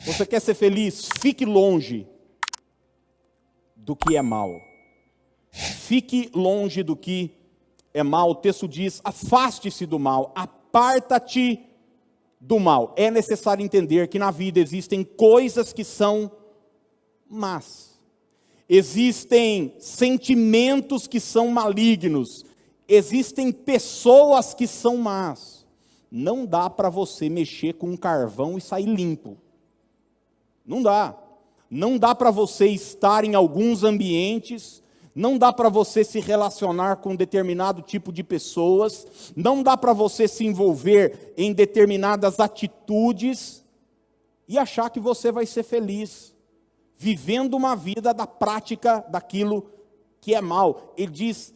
Você quer ser feliz? Fique longe do que é mal. Fique longe do que é mal. O texto diz: afaste-se do mal, aparta-te do mal. É necessário entender que na vida existem coisas que são más. Existem sentimentos que são malignos. Existem pessoas que são más. Não dá para você mexer com um carvão e sair limpo. Não dá. Não dá para você estar em alguns ambientes, não dá para você se relacionar com determinado tipo de pessoas, não dá para você se envolver em determinadas atitudes e achar que você vai ser feliz, vivendo uma vida da prática daquilo que é mal. Ele diz: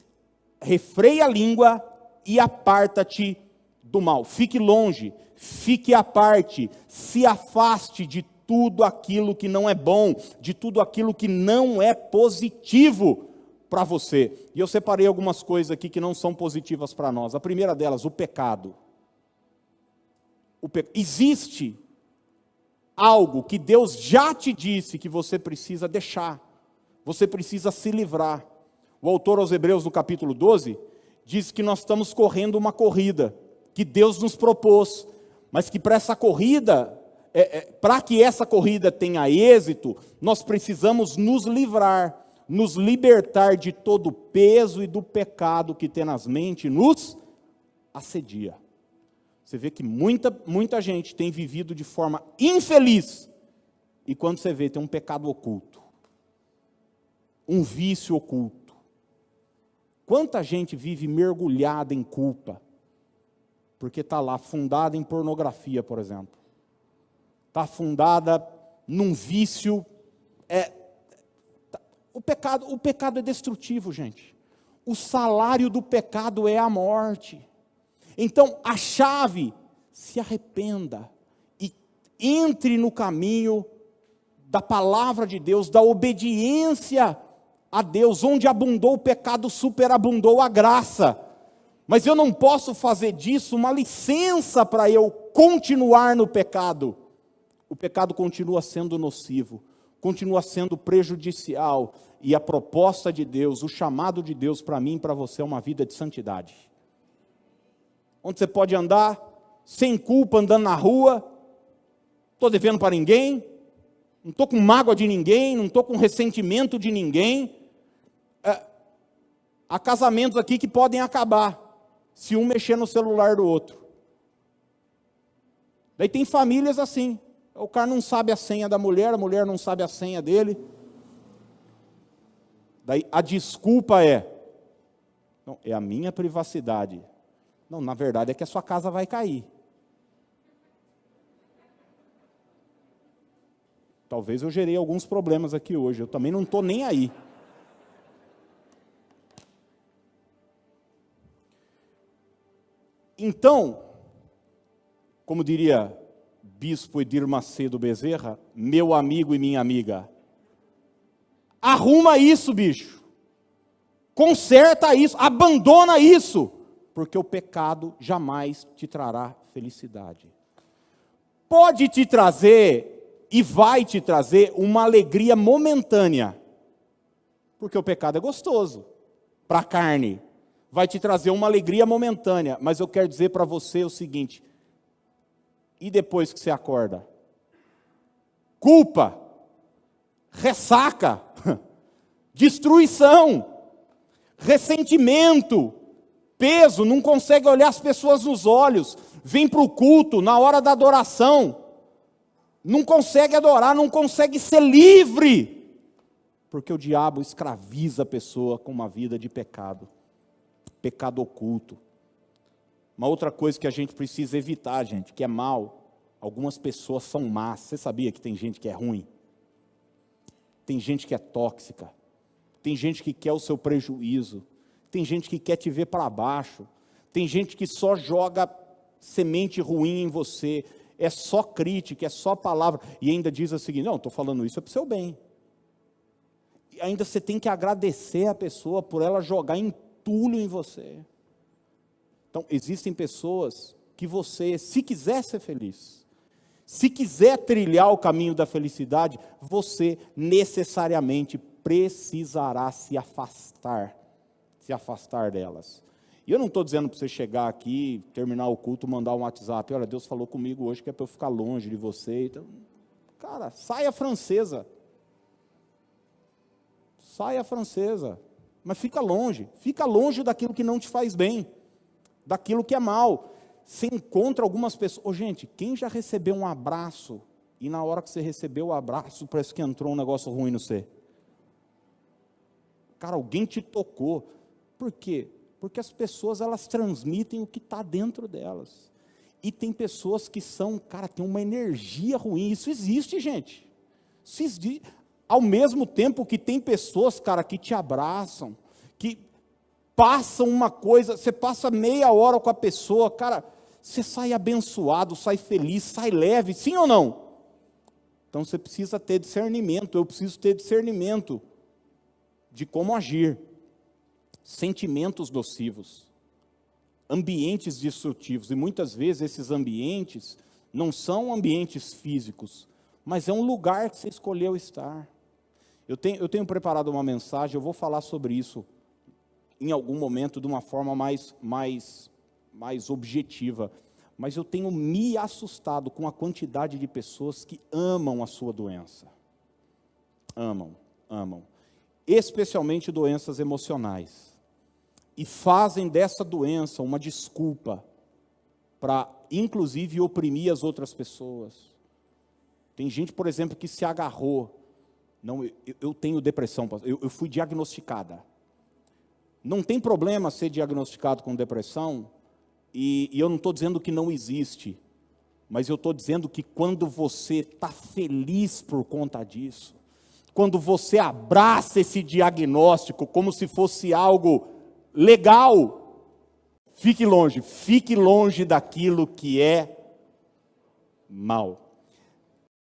refreia a língua e aparta-te do mal. Fique longe, fique à parte, se afaste de tudo aquilo que não é bom, de tudo aquilo que não é positivo para você. E eu separei algumas coisas aqui que não são positivas para nós. A primeira delas, o pecado. Existe algo que Deus já te disse que você precisa deixar, você precisa se livrar. O autor aos Hebreus, no capítulo 12, diz que nós estamos correndo uma corrida que Deus nos propôs, mas que para essa corrida, para que essa corrida tenha êxito, nós precisamos nos livrar, nos libertar de todo o peso e do pecado que tenazmente nos assedia. Você vê que muita gente tem vivido de forma infeliz, e quando você vê, tem um pecado oculto, um vício oculto. Quanta gente vive mergulhada em culpa, porque está lá fundada em pornografia, por exemplo. Está afundada num vício. O pecado é destrutivo, gente. O salário do pecado é a morte. Então, a chave: se arrependa e entre no caminho da palavra de Deus, da obediência a Deus. Onde abundou o pecado, superabundou a graça. Mas eu não posso fazer disso uma licença para eu continuar no pecado. O pecado continua sendo nocivo, continua sendo prejudicial, e a proposta de Deus, o chamado de Deus para mim e para você é uma vida de santidade. Onde você pode andar sem culpa, andando na rua, estou devendo para ninguém, não estou com mágoa de ninguém, não estou com ressentimento de ninguém. Há casamentos aqui que podem acabar, se um mexer no celular do outro. Daí tem famílias assim. O cara não sabe a senha da mulher, a mulher não sabe a senha dele. Daí a desculpa não, é a minha privacidade. Não, na verdade é que a sua casa vai cair. Talvez eu gerei alguns problemas aqui hoje, eu também não estou nem aí. Então, como diria Bispo Edir Macedo Bezerra, meu amigo e minha amiga, arruma isso, bicho, conserta isso, abandona isso, porque o pecado jamais te trará felicidade. Pode te trazer, e vai te trazer, uma alegria momentânea, porque o pecado é gostoso, para a carne, vai te trazer uma alegria momentânea, mas eu quero dizer para você o seguinte: e depois que você acorda? Culpa, ressaca, destruição, ressentimento, peso, não consegue olhar as pessoas nos olhos, vem para o culto, na hora da adoração, não consegue adorar, não consegue ser livre, porque o diabo escraviza a pessoa com uma vida de pecado, pecado oculto. Uma outra coisa que a gente precisa evitar, gente, que é mal, algumas pessoas são más. Você sabia que tem gente que é ruim? Tem gente que é tóxica, tem gente que quer o seu prejuízo, tem gente que quer te ver para baixo, tem gente que só joga semente ruim em você, é só crítica, é só palavra, e ainda diz o seguinte: não, estou falando isso para o seu bem. E ainda você tem que agradecer a pessoa por ela jogar entulho em você. Então, existem pessoas que você, se quiser ser feliz, Se quiser trilhar o caminho da felicidade, você necessariamente precisará se afastar delas. E eu não estou dizendo para você chegar aqui, terminar o culto, mandar um WhatsApp, olha, Deus falou comigo hoje que é para eu ficar longe de você. Então, cara, saia francesa, mas fica longe daquilo que não te faz bem, daquilo que é mal. Você encontra algumas pessoas, gente, quem já recebeu um abraço, e na hora que você recebeu o abraço, parece que entrou um negócio ruim no você? Cara, alguém te tocou. Por quê? Porque as pessoas, elas transmitem o que está dentro delas. E tem pessoas que são, cara, tem uma energia ruim. Isso existe, gente. Isso existe. Ao mesmo tempo que tem pessoas, cara, que te abraçam, que passam uma coisa, você passa meia hora com a pessoa, cara, você sai abençoado, sai feliz, sai leve, sim ou não? Então você precisa ter discernimento, eu preciso ter discernimento de como agir. Sentimentos nocivos, ambientes destrutivos, e muitas vezes esses ambientes não são ambientes físicos, mas é um lugar que você escolheu estar. Eu tenho preparado uma mensagem, eu vou falar sobre isso em algum momento de uma forma mais objetiva, mas eu tenho me assustado com a quantidade de pessoas que amam a sua doença. Amam. Especialmente doenças emocionais. E fazem dessa doença uma desculpa para, inclusive, oprimir as outras pessoas. Tem gente, por exemplo, que se agarrou. Não, eu tenho depressão, eu fui diagnosticada. Não tem problema ser diagnosticado com depressão, e eu não estou dizendo que não existe, mas eu estou dizendo que quando você está feliz por conta disso, quando você abraça esse diagnóstico como se fosse algo legal, fique longe daquilo que é mal.